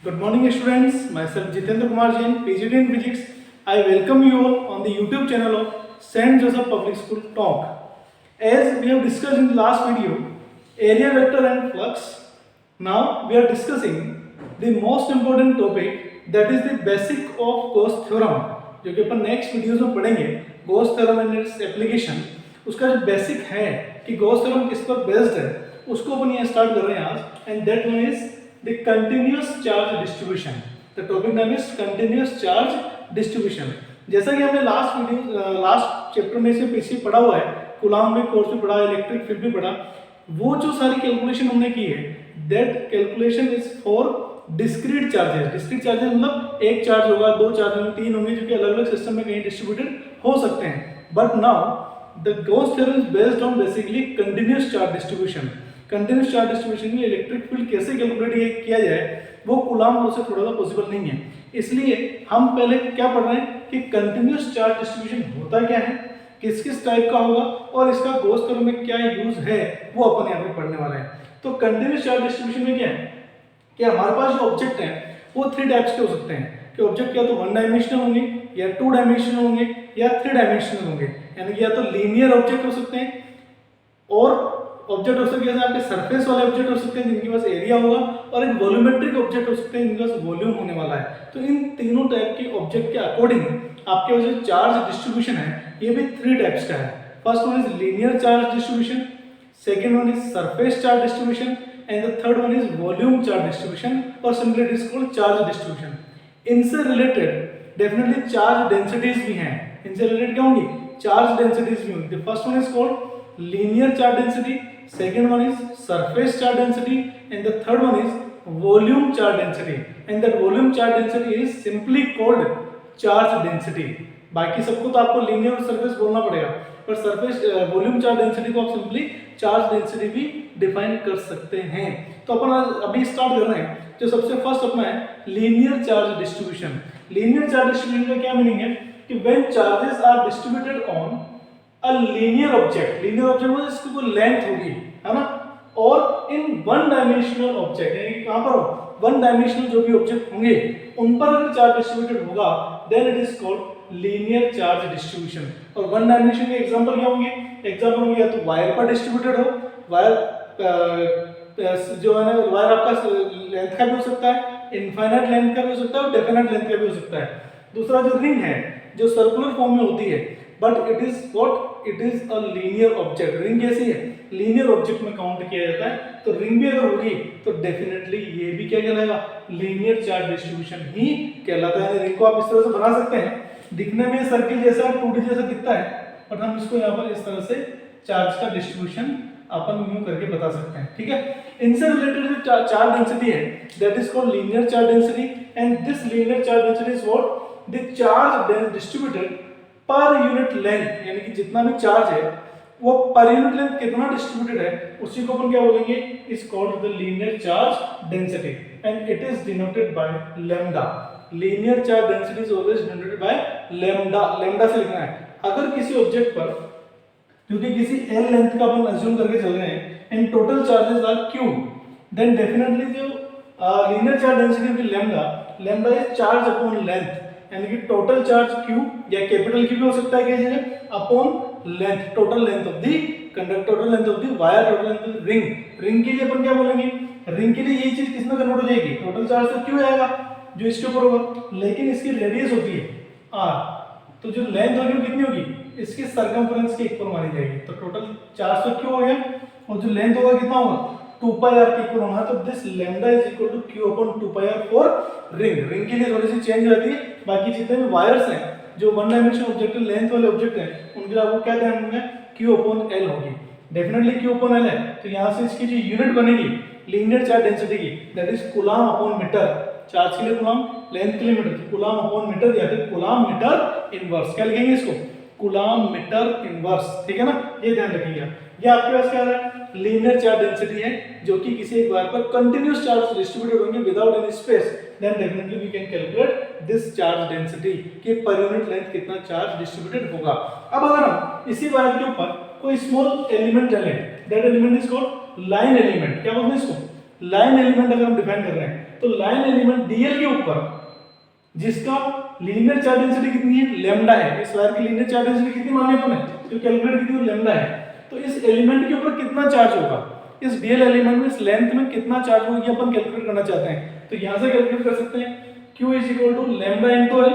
Good morning students, myself Jitendra Kumar Jain, PhD in Physics. I welcome you all on the YouTube channel of St. Joseph Public School Talk. As we have discussed in the last video, area vector and flux, now we are discussing the most important topic, that is the basic of Gauss theorem, जो कि अपन next videos में पढ़ेंगे. Gauss theorem and its application. उसका जो basic है कि Gauss theorem किस पर बेस्ड है, उसको अपन ये स्टार्ट कर रहे हैं आज. And that one is the continuous charge distribution. The topic name is continuous charge distribution. जैसा कि हमने लास्ट चैप्टर में से पीछे पढ़ा हुआ है, कूलाम में कोर्स भी पढ़ा, इलेक्ट्रिक फील्ड भी पढ़ा, वो जो सारी कैलकुलेशन हमने की है, that calculation is for discrete charges. Discrete charges मतलब एक चार्ज होगा, दो चार्ज होंगे, तीन होंगे, जो कि अलग अलग सिस्टम में कहीं डिस्ट्रीब्यूटेड हो सकते हैं. But now the Gauss theorem is based on basically continuous charge distribution. Continuous charge distribution में इलेक्ट्रिक फील्ड कैसे कैलकुलेट किया जाए, वो कूलाम लॉ से थोड़ा सा पॉसिबल नहीं है. इसलिए हम पहले क्या पढ़ रहे हैं कि कंटिन्यूस चार्ज डिस्ट्रीब्यूशन होता क्या है, किस किस टाइप का होगा और इसका गॉस थ्योरम में क्या यूज है, वो अपन यहाँ पे पढ़ने वाले हैं. तो कंटिन्यूस चार्ज डिस्ट्रीब्यूशन में क्या है कि हमारे पास जो ऑब्जेक्ट हैं वो थ्री टाइप्स के हो सकते हैं. कि ऑब्जेक्ट या तो वन डायमेंशनल होंगे, या टू डायमेंशनल होंगे, या थ्री डायमेंशनल होंगे. यानी कि या तो लीनियर ऑब्जेक्ट हो सकते हैं, और ऑब्जेक्ट हो सकते हैं जैसे आपके सरफेस वाले ऑब्जेक्ट हो सकते हैं जिनके पास एरिया होगा, और एक वॉल्यूमेट्रिक ऑब्जेक्ट हो सकते हैं जिनके पास वॉल्यूम होने वाला है. तो इन तीनों टाइप के ऑब्जेक्ट के अकॉर्डिंग आपके जो चार्ज डिस्ट्रीब्यूशन है ये भी थ्री टाइप्स का है. First one is linear charge distribution, second one is surface charge distribution, and the third one is volume charge distribution, और simply it is called charge distribution. इनसे related definitely charge densities भी हैं. इनसे related क्या होंगी, charge densities भी होंगी. First one is called linear charge density, second one is surface charge density, and the third one is volume charge density, and that volume charge density is simply called charge density. बाकी सबको तो आपको linear और surface बोलना पड़ेगा, पर surface volume charge density को आप सिंपली चार्ज डेंसिटी भी डिफाइन कर सकते हैं. तो अपन अभी स्टार्ट कर रहे हैं. जो सबसे फर्स्ट अपना है linear charge distribution. Linear charge distribution का क्या मीनिंग है कि when charges are distributed on a linear object. Linear object मतलब इसकी कोई लेंथ होगी, है ना, और इन वन डायमेंशनल ऑब्जेक्ट, यानी कि कहां पर हो, वन डायमेंशनल जो भी ऑब्जेक्ट होंगे उन पर अगर चार्ज डिस्ट्रीब्यूटेड होगा, then it is called linear charge distribution. और वन डायमेंशन के एग्जांपल क्या होंगे, एग्जांपल होंगे या तो वायर पर डिस्ट्रीब्यूटेड हो, वायर जो है ना, वायर आपका लेंथ का भी हो सकता है, इनफाइनाइट लेंथ का भी हो सकता है, और डेफिनेट लेंथ का भी हो सकता है. दूसरा जो रिंग है जो सर्कुलर फॉर्म में होती है, but it is what, it is a linear object. Ring कैसी है, लीनियर ऑब्जेक्ट में काउंट किया जाता है. तो रिंग भी अगर होगी तो डेफिनेटली ये भी क्या कहलाएगा, लीनियर चार्ज डिस्ट्रीब्यूशन ही कहलाता है. रिंग को आप इस तरह से बना सकते हैं, दिखने में सर्किल जैसा 2D जैसा दिखता है, बट हम इसको यहाँ पर इस तरह से चार्ज का डिस्ट्रीब्यूशन अपन यूं करके बता सकते हैं. ठीक है. इनसे रिलेटेड जो चार्ज डेंसिटी है that is called linear charge density, and this linear charge density is what, the charge distributed पर यूनिट लेंथ. यानी कि जितना भी चार्ज है वो पर यूनिट लेंथ कितना डिस्ट्रीब्यूटेड है, उसी को अपन क्या बोलेंगे, is called the linear charge density, and it is denoted by lambda. Linear charge density is always denoted by lambda. Lambda से लिखना है. अगर किसी ऑब्जेक्ट पर, क्योंकि किसी एल लेंथ का अपन अज्यूम करके चल रहे हैं, and total charges are Q, then definitely जो लीनियर चार्ज डेंसिटी की lambda, lambda is charge upon length. यानी कि टोटल चार्ज Q या कैपिटल Q भी हो सकता है कई जगह, upon length, total length of the conductor, total length of the wire, total length of the ring. Ring के लिए अपन क्या बोलेंगे, रिंग के लिए यही चीज किसमें कन्वर्ट हो जाएगी, टोटल चार्ज तो Q आएगा जो इसके ऊपर होगा, लेकिन इसकी रेडियस होती है R, तो जो लेंथ होगी वो कितनी होगी, इसकी सर्कमफ्रेंस के इक्वल मानी जाएगी. तो टोटल चार्ज तो Q हो गया, और जो लेंथ होगा कितना होगा, 2πr के इक्वल होना है. तो this lambda is equal to Q upon 2πr for ring. Ring के लिए थोड़ी सी चेंज होती है. बाकी जितने भी वायर्स हैं जो वन डायमेंशनल ऑब्जेक्ट लेंथ वाले ऑब्जेक्ट हैं, उनके लिए आपको क्या ध्यान रखना है, Q अपॉन L होगी. डेफिनेटली Q अपॉन L है, तो यहाँ से इसकी जो यूनिट बनेगी लीनियर चार्ज डेंसिटी की, that is coulomb upon metre. Charge के लिए कूलाम, लेंथ के लिए मीटर, कूलाम अपॉन मीटर, या फिर कूलाम मीटर इनवर्स. क्या लिखेंगे इसको, कूलाम मीटर इनवर्स. ठीक है ना, ये ध्यान रखिएगा. ये आपके पास क्या है, लीनियर चार्ज डेंसिटी है, जो कि किसी एक वायर पर कंटिन्यूअस चार्ज डिस्ट्रीब्यूटेड होंगे without any space, then definitely we can calculate this charge density कि पर यूनिट लेंथ कितना चार्ज डिस्ट्रीब्यूटेड होगा. अब अगर हम इसी वायर के ऊपर कोई स्मॉल एलिमेंट ले लें, that element is called line element. क्या बोलते हैं इसको, लाइन एलिमेंट अगर हम डिफाइन कर रहे हैं तो लाइन एलिमेंट डीएल के ऊपर जिसका लीनियर चार्ज डेंसिटी कितनी है, लैम्डा है, इस वायर की लीनियर चार्ज डेंसिटी कितनी मानी अपने जो कैलकुलेट की थी वो लैम्डा है, तो इस एलिमेंट के ऊपर कितना चार्ज होगा, इस डीएल एलिमेंट में इस लेंथ में कितना चार्ज होगा ये अपन कैलकुलेट करना चाहते हैं। तो यहां से कैलकुलेट कर सकते हैं Q is equal to lambda into L,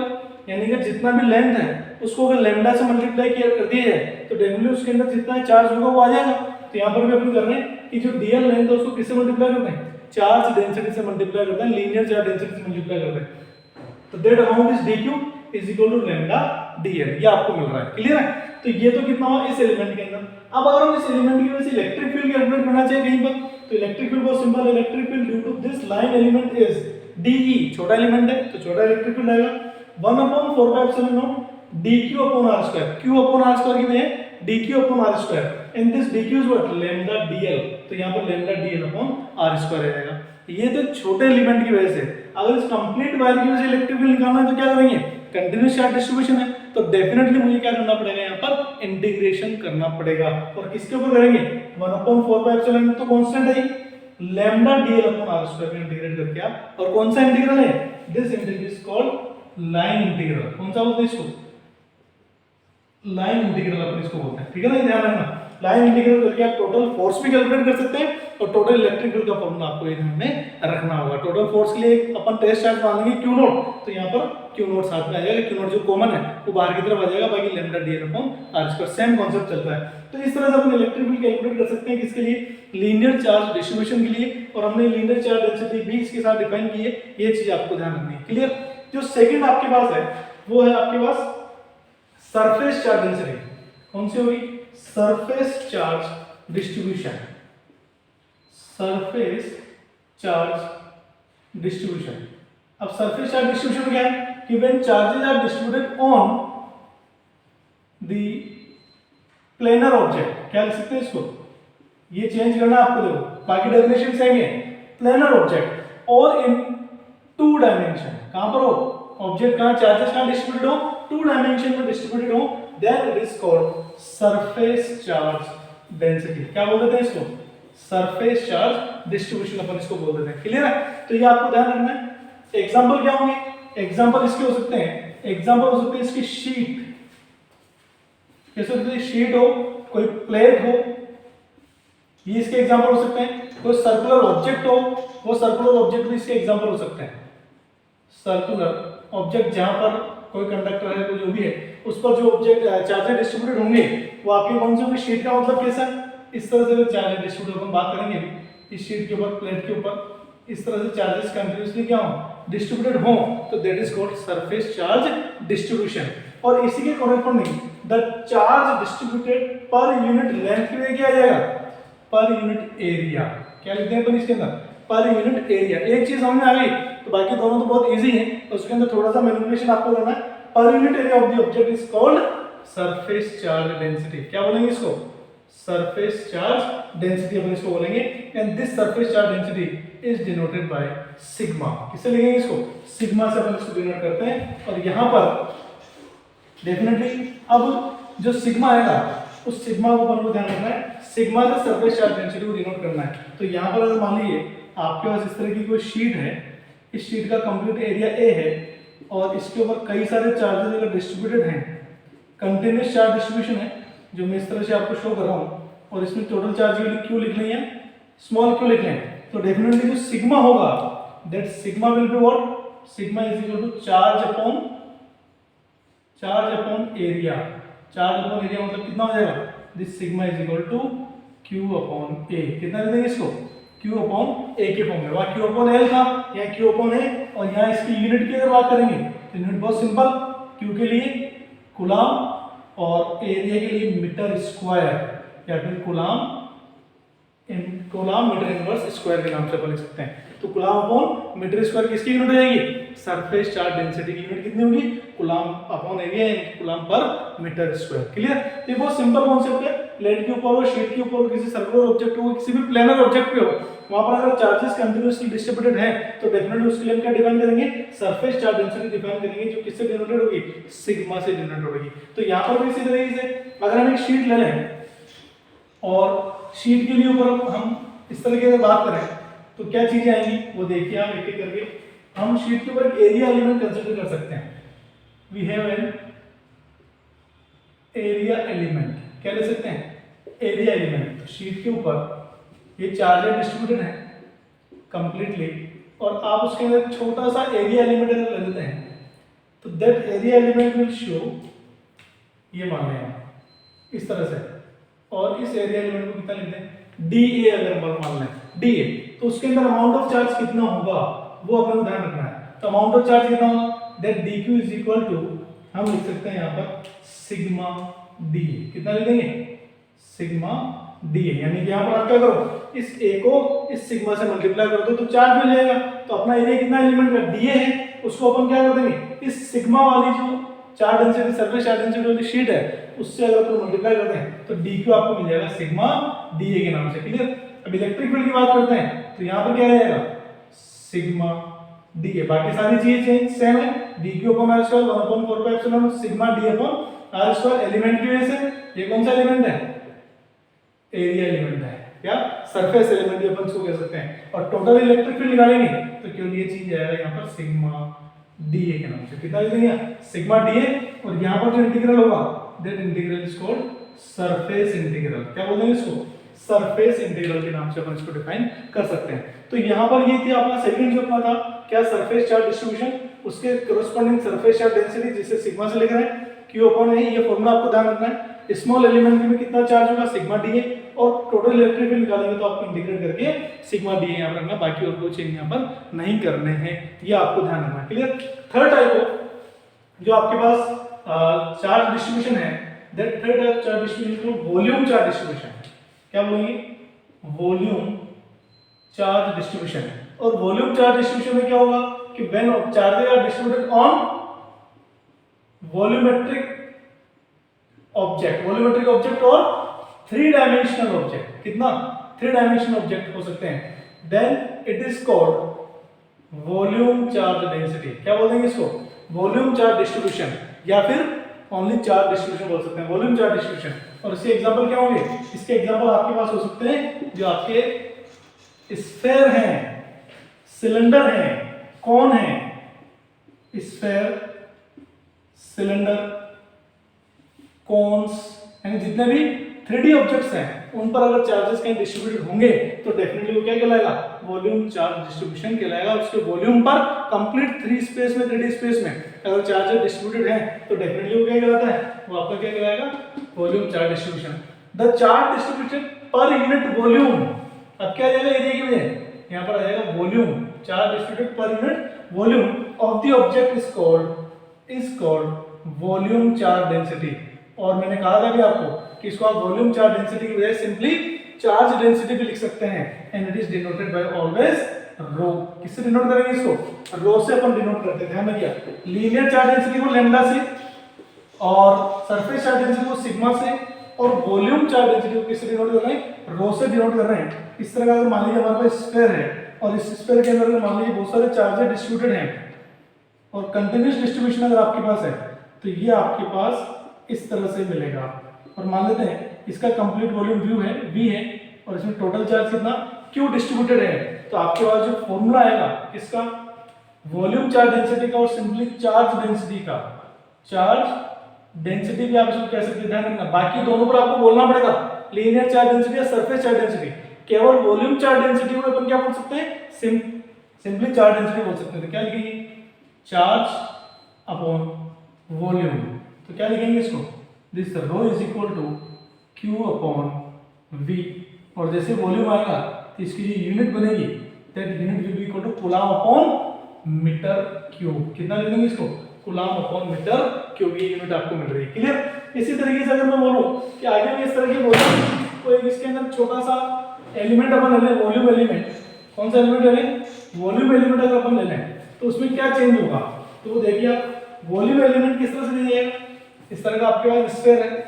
यानी कि जितना भी लेंथ है उसको अगर लैम्डा से मल्टीप्लाई किया कर दिया जाए तो डेफिनेटली उसके अंदर जितना चार्ज होगा वो आ जाएगा। तो यहाँ पर भी अपन कर रहे हैं कि जो डीएल लेंथ है उसको किससे मल्टीप्लाई करते हैं, चार्ज डेंसिटी से मल्टीप्लाई करते हैं, लीनियर चार्ज डेंसिटी से मल्टीप्लाई करते हैं। तो that amount is dq is equal to lambda dl, ये आपको मिल रहा है, क्लियर है। तो ये तो कितना हुआ इस एलिमेंट के अंदर। अब अगर हम इस एलिमेंट की वजह से इलेक्ट्रिक फील्ड कैलकुलेट करना चाहे कहीं पर, तो इलेक्ट्रिक फील्ड बहुत सिंपल है, electric field due to this line element is dE, छोटा एलिमेंट है तो छोटा इलेक्ट्रिक फील्ड आएगा 1/4πε0 dq/r², q/r² की वजह dq/r², and this dq is what lambda dl, तो यहां पर लैम्डा dl/r² आ जाएगा। ये तो छोटे एलिमेंट की वजह से। अगर इस कंप्लीट वायर की वजह से इलेक्ट्रिक फील्ड निकालना है तो क्या करेंगे, कंटीन्यूअस चार्ज डिस्ट्रीब्यूशन है तो डेफिनेटली मुझे क्या करना पड़ेगा, यहाँ पर इंटीग्रेशन करना पड़ेगा। और किसके ऊपर करेंगे, 1/4πε तो कांस्टेंट है लैम्डा dl/r² में इंटीग्रेट करके आप, और कौन सा इंटीग्रल है, this integral is called line integral. कौन सा बोलते हैं इसको, लाइन इंटीग्रल अपन इसको बोलते हैं, ठीक है ना, ये ध्यान रखना। लाइन इंटीग्रल करके आप टोटल फोर्स भी कैलकुलेट कर सकते हैं और टोटल इलेक्ट्रिक फील्ड का फॉर्मूला आपको ये ध्यान में रखना होगा। टोटल फोर्स के लिए अपन टेस्ट चार्ज मान लेंगे Q नोट, तो यहाँ पर Q नोट साथ में आ जाएगा, Q नोट जो कॉमन है वो बाहर की तरफ आ जाएगा, बाकी लैम्डा dl/r², सेम कॉन्सेप्ट चलता है। तो इस तरह से अपन इलेक्ट्रिक फील्ड कैलकुलेट कर सकते हैं किसके लिए, लीनियर चार्ज डिस्ट्रीब्यूशन के लिए, और हमने लीनियर चार्ज डेंसिटी भी इसके साथ डिफाइन की है, ये चीज आपको ध्यान रखनी है, क्लियर। जो सेकंड आपके पास है वो है आपके पास सरफेस चार्ज डेंसिटी। कौन सी होगी, surface charge distribution, surface charge distribution. अब सरफेस चार्ज डिस्ट्रीब्यूशन क्या है कि when charges are distributed on the planar object, क्या लिख सकते हैं इसको, ये चेंज करना आपको, देखो बाकी डेफिनेशन सेम है, प्लेनर ऑब्जेक्ट और इन 2 डायमेंशन, कहां पर हो ऑब्जेक्ट, कहां चार्जेस कहां डिस्ट्रीब्यूटेड हो, 2 डायमेंशन में डिस्ट्रीब्यूटेड हो, then it is called surface charge density. क्या बोल देते हैं इसको, सरफेस चार्ज डिस्ट्रीब्यूशन अपन इसको बोल देते हैं, क्लियर है। तो ये आपको ध्यान रखना है। एग्जांपल क्या होंगे, एग्जांपल इसके हो सकते हैं, एग्जांपल हो सकते हैं इसकी शीट, कैसे हो सकती है, शीट हो, कोई प्लेट हो, ये इसके एग्जांपल हो सकते हैं, कोई सर्कुलर ऑब्जेक्ट हो, वो सर्कुलर ऑब्जेक्ट भी इसके एग्जांपल हो सकते हैं। सर्कुलर ऑब्जेक्ट जहां पर कोई कंडक्टर है, कोई जो भी है, उस पर जो ऑब्जेक्ट चार्जेस डिस्ट्रीब्यूटेड होंगे वो आपके कौन से होंगे, शीट का मतलब कैसा, इस तरह से चार्जेस डिस्ट्रीब्यूट, हम बात करेंगे अभी इस शीट के ऊपर, प्लेट के ऊपर इस तरह से चार्जेस कंटिन्यूअसली क्या हो, डिस्ट्रीब्यूटेड हो, तो that is called surface charge distribution. और इसी के कॉरेस्पॉन्डिंग द चार्ज डिस्ट्रीब्यूटेड पर यूनिट लेंथ के लिए क्या आ जाएगा, पर यूनिट एरिया। क्या लिखते हैं अपन इसके अंदर, पर यूनिट एरिया। एक चीज समझ में आ गई, तो बाकी दोनों तो बहुत इजी है, उसके अंदर थोड़ा सा मैनिपुलेशन आपको करना है। Per unit area of the object is called surface charge density. क्या बोलेंगे इसको, सरफेस चार्ज डेंसिटी अपन इसको बोलेंगे, and this surface charge density is denoted by sigma. किससे लिखेंगे इसको, सिग्मा से अपन इसको डिनोट करते हैं। और यहां पर डेफिनेटली अब जो सिग्मा आएगा उस सिग्मा को अपन को ध्यान रखना है, सिग्मा से सरफेस चार्ज डेंसिटी को डिनोट करना है। तो यहां पर अगर मान लीजिए आपके पास इस तरह की कोई शीट है, इस शीट का कंप्लीट एरिया ए है और इसके ऊपर कई सारे चार्जेस अगर डिस्ट्रीब्यूटेड हैं, कंटिन्यूअस चार्ज डिस्ट्रीब्यूशन है जो मैं इस तरह से आपको शो कर रहा हूं, और इसमें टोटल चार्ज क्यू लिख लें, स्मॉल क्यू लिख लें, तो डेफिनेटली जो सिग्मा होगा that sigma will be what, sigma is equal to charge upon area. Charge upon area मतलब कितना हो जाएगा, this sigma is equal to Q upon A. कितना दे देंगे इसको, क्यू अपॉन ए के फॉर्म में, वहां क्यू अपॉन एल था, यहाँ क्यू अपॉन ए, और यहाँ इसकी यूनिट की अगर बात करेंगे तो यूनिट बहुत सिंपल, क्यू के लिए कूलम और एरिया के लिए मीटर स्क्वायर या फिर कूलम मीटर इनवर्स स्क्वायर के नाम से अपन लिख सकते हैं। तो कूलम अपॉन मीटर स्क्वायर किसकी यूनिट हो जाएगी, सरफेस चार्ज डेंसिटी की यूनिट कितनी होगी, coulomb upon area coulomb per metre square, clear. ये बहुत सिंपल कॉन्सेप्ट है, प्लेट के ऊपर हो, शीट के ऊपर हो, किसी सर्कुलर ऑब्जेक्ट हो, किसी भी प्लेनर ऑब्जेक्ट पे हो, वहां पर अगर चार्जेस कंटीन्यूअसली डिस्ट्रीब्यूटेड हैं तो डेफिनेटली उसके लिए हम क्या डिफाइन करेंगे, सरफेस चार्ज डेंसिटी डिफाइन करेंगे, जो किससे डिनोटेड होगी, सिग्मा से डिनोटेड होगी। तो यहां पर भी इसी तरीके से अगर हम एक शीट ले लें और शीट के लिए ऊपर हम इस तरीके से बात करें तो क्या चीजें आएंगी वो देखिए आप एक एक करके। हम शीट के ऊपर एरिया एलिमेंट कंसीडर कर सकते हैं। We have an area element, क्या ले सकते हैं एरिया एलिमेंट। तो शीट के ऊपर ये चार्ज डिस्ट्रीब्यूटेड है कंप्लीटली, और आप उसके अंदर छोटा सा एरिया एलिमेंट अगर ले लेते हैं तो that area element will show, ये मान लें इस तरह से, और इस एरिया एलिमेंट को कितना लिखते हैं DA, अगर मान लें DA, तो उसके अंदर अमाउंट ऑफ चार्ज कितना होगा वो अपने को ध्यान रखना है। तो अमाउंट ऑफ चार्ज कितना होगा, that DQ is equal to, हम लिख सकते हैं यहाँ पर सिग्मा DA। कितना लिख देंगे सिग्मा DA, यानी कि यहाँ पर आप क्या करो इस A को इस सिग्मा से मल्टीप्लाई कर दो तो चार्ज मिल जाएगा। तो अपना एरिया कितना एलिमेंट का DA है, उसको अपन क्या कर देंगे इस सिग्मा वाली जो charge density surface charge density वाली शीट है उससे अगर अपन मल्टीप्लाई करते हैं तो DQ आपको मिल जाएगा सिग्मा DA के नाम से। क्लियर। अब इलेक्ट्रिक फील्ड की बात करते हैं तो यहाँ पर क्या रहेगा सिग्मा DA, बाकी सारी चीजें सेम है। DQ upon R square 1/4 pi epsilon sigma D upon R square, element की वजह से ये कौन सा एलिमेंट है एरिया एलिमेंट है, क्या सरफेस एलिमेंट भी अपन इसको कह सकते हैं। और टोटल इलेक्ट्रिक फील्ड निकालेंगे तो केवल ये चीज आएगा यहाँ पर सिग्मा DA के नाम से। कितना लिख देंगे सिग्मा DA, और यहाँ पर जो इंटीग्रल होगा that integral is called surface integral. क्या बोलेंगे इसको सरफेस इंटीग्रल के नाम से अपन इसको डिफाइन कर सकते हैं। तो यहाँ पर ये थी अपना सेकंड जो अपना था क्या सरफेस चार्ज डिस्ट्रीब्यूशन, उसके करस्पॉन्डिंग सरफेस चार्ज डेंसिटी जिसे सिग्मा से लिख रहे हैं Q अपॉन A, ये फॉर्मूला आपको ध्यान रखना है। स्मॉल एलिमेंट में कितना चार्ज होगा सिग्मा DA, और टोटल इलेक्ट्रिक फील्ड निकालेंगे तो आपको इंटीग्रेट करके सिग्मा DA यहाँ पर रखना, बाकी और कोई चेंज यहाँ पर नहीं करने हैं, ये आपको ध्यान रखना है। क्लियर। थर्ड टाइप जो आपके पास चार्ज डिस्ट्रीब्यूशन है, that third type charge distribution को वॉल्यूम चार्ज डिस्ट्रीब्यूशन है। क्या बोलेंगे वॉल्यूम चार्ज डिस्ट्रीब्यूशन। और वॉल्यूम चार्ज डिस्ट्रीब्यूशन में क्या होगा कि when charges are distributed on volumetric object और 3 डायमेंशनल ऑब्जेक्ट, कितना 3 डायमेंशनल ऑब्जेक्ट हो सकते हैं, then it is called volume charge density. क्या बोलेंगे इसको वॉल्यूम चार्ज डिस्ट्रीब्यूशन, या फिर ओनली चार्ज डिस्ट्रीब्यूशन बोल सकते हैं वॉल्यूम चार्ज डिस्ट्रीब्यूशन। और इसके एग्जांपल क्या होंगे, इसके एग्जांपल आपके पास हो सकते हैं जो आपके स्फेयर हैं, सिलेंडर हैं, कौन है स्फेयर सिलेंडर कॉन्स, यानी जितने भी 3D ऑब्जेक्ट्स हैं उन पर अगर चार्जेस कहीं डिस्ट्रीब्यूटेड होंगे तो डेफिनेटली वो क्या कहलाएगा वॉल्यूम चार्ज डिस्ट्रीब्यूशन कहलाएगा। उसके वॉल्यूम पर कंप्लीट 3 स्पेस में 3D स्पेस में अगर चार्जेस डिस्ट्रीब्यूटेड हैं तो डेफिनेटली वो क्या कहलाता है वो आपका क्या कहलाएगा volume charge distribution. The charge distribution per unit volume, अब क्या आ जाएगा एरिया की वजह यहाँ पर आ जाएगा volume charge distributed per unit volume of the object is called volume charge density. और मैंने कहा था भी आपको कि इसको आप वॉल्यूम चार्ज डेंसिटी की बजाय सिंपली चार्ज डेंसिटी भी लिख सकते हैं, and it is denoted by always rho. किससे डिनोट करेंगे इसको रो से अपन डिनोट करते हैं, ध्यान रखिए। लीनियर चार्ज डेंसिटी को लैम्डा से, और सरफेस चार्ज डेंसिटी को सिग्मा से, और वॉल्यूम चार्ज डेंसिटी को किससे डिनोट कर रहे हैं रो से डिनोट कर रहे हैं। इस तरह का अगर मान लीजिए हमारे पास स्फीयर है और इस स्फीयर के अंदर मान लीजिए बहुत सारे चार्जेस डिस्ट्रीब्यूटेड हैं और कंटिन्यूअस डिस्ट्रीब्यूशन अगर आपके पास है तो ये आपके पास इस तरह से मिलेगा। और मान लेते हैं इसका कंप्लीट वॉल्यूम V है और इसमें टोटल चार्ज कितना Q डिस्ट्रीब्यूटेड है, तो आपके पास जो फॉर्मूला आएगा किसका वॉल्यूम चार्ज डेंसिटी का और सिंपली चार्ज डेंसिटी का, चार्ज डेंसिटी भी आप इसको कह सकते हैं, ध्यान रखना। बाकी दोनों पर आपको बोलना पड़ेगा लीनियर चार्ज डेंसिटी या सरफेस चार्ज डेंसिटी। केवल वॉल्यूम चार्ज डेंसिटी को अपन क्या बोल सकते हैं सिंपली चार्ज डेंसिटी बोल सकते हैं। तो क्या लिखेंगे चार्ज अपॉन वॉल्यूम, तो क्या लिखेंगे इसको this rho is equal to Q upon V, और जैसे वॉल्यूम आएगा तो इसकी जो यूनिट बनेगी that unit will be equal to coulomb upon metre cube. कितना लिखेंगे इसको कूलम अपॉन मीटर क्यूब, ये यूनिट आपको मिल रही है। क्लियर। इसी तरीके से अगर मैं बोलूं कि आगे भी इस तरह की बोलूं तो एक इसके अंदर छोटा सा एलिमेंट अपन ले लें वॉल्यूम एलिमेंट, कौन सा एलिमेंट ले लें वॉल्यूम एलिमेंट अगर अपन ले लें तो उसमें क्या चेंज होगा, तो वो देखिए आप वॉल्यूम एलिमेंट किस तरह से दिया जाएगा, इस तरह का आपके पास स्फीयर है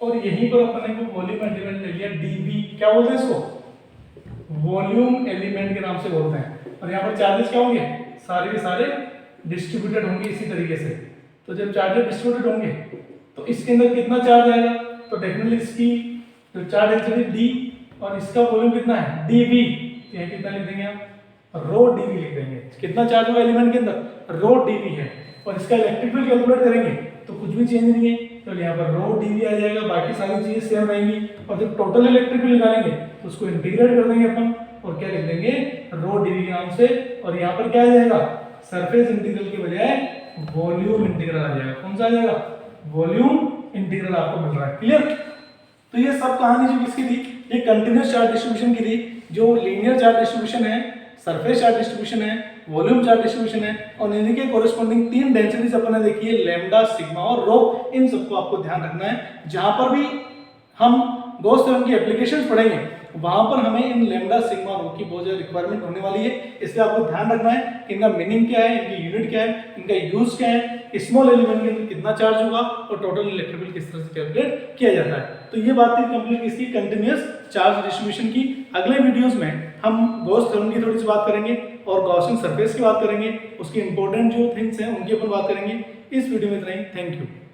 और यहीं पर अपन ने वॉल्यूम एलिमेंट ले लिया dV, क्या बोलते हैं इसको वॉल्यूम एलिमेंट के नाम से बोलते हैं। और यहाँ पर चार्जेस क्या होंगे सारे के सारे डिस्ट्रीब्यूटेड होंगे इसी तरीके से। तो जब चार्जेस डिस्ट्रीब्यूटेड होंगे तो इसके अंदर कितना चार्ज आएगा, तो डेफिनेटली इसकी जो चार्ज डेंसिटी D और इसका वॉल्यूम कितना है dV, ये कितना लिख देंगे आप, रो डीवी लिख देंगे। कितना चार्ज होगा एलिमेंट के अंदर, रो डीवी है। और इसका इलेक्ट्रिक फील्ड कैलकुलेट करेंगे तो कुछ भी चेंज नहीं है, तो यहाँ पर रो डीवी आ जाएगा, बाकी सारी चीजें सेम रहेंगी। और जब टोटल इलेक्ट्रिक फील्ड निकालेंगे तो उसको इंटीग्रेट कर देंगे अपन, और क्या लिख देंगे, रो डीवी के नाम से। और यहाँ पर क्या आ जाएगा, सरफेस इंटीग्रल के बजाय वॉल्यूम इंटीग्रल आ जाएगा। कौन सा आ जाएगा, वॉल्यूम इंटीग्रल आपको मिल रहा है। क्लियर। तो ये सब कहानी जो किसकी थी, ये कंटिन्यूअस चार्ज डिस्ट्रीब्यूशन की थी। जो लीनियर चार्ज डिस्ट्रीब्यूशन है, सरफेस चार्ज डिस्ट्रीब्यूशन है, वॉल्यूम चार्ज डिस्ट्रीब्यूशन है, और इनके कोरिस्पोंडिंग 3 डेंसिटीज अपन ने देखी है, लैम्डा, सिग्मा और रो। इन सबको आपको ध्यान रखना है। जहां पर भी हम गॉस थ्योरम की एप्लीकेशंस पढ़ेंगे वहां पर हमें इन लैम्डा, सिग्मा, रो की बहुत ज्यादा रिक्वायरमेंट होने वाली है। इसलिए आपको ध्यान रखना है कि इनका मीनिंग क्या है, इनकी यूनिट क्या है, इनका यूज क्या है, स्मॉल एलिमेंट के अंदर कितना चार्ज होगा, और टोटल इलेक्ट्रिक फील्ड किस तरह से कैलकुलेट किया जाता है। तो ये बात थी कंप्लीट इसकी कंटिन्यूअस चार्ज डिस्ट्रीब्यूशन की। अगले वीडियोस में हम गॉस थ्योरम की थोड़ी सी बात करेंगे और गॉसियन सरफेस की बात करेंगे, उसकी इंपॉर्टेंट जो थिंग्स हैं उनकी अपन बात करेंगे। इस वीडियो में इतना ही। Thank you.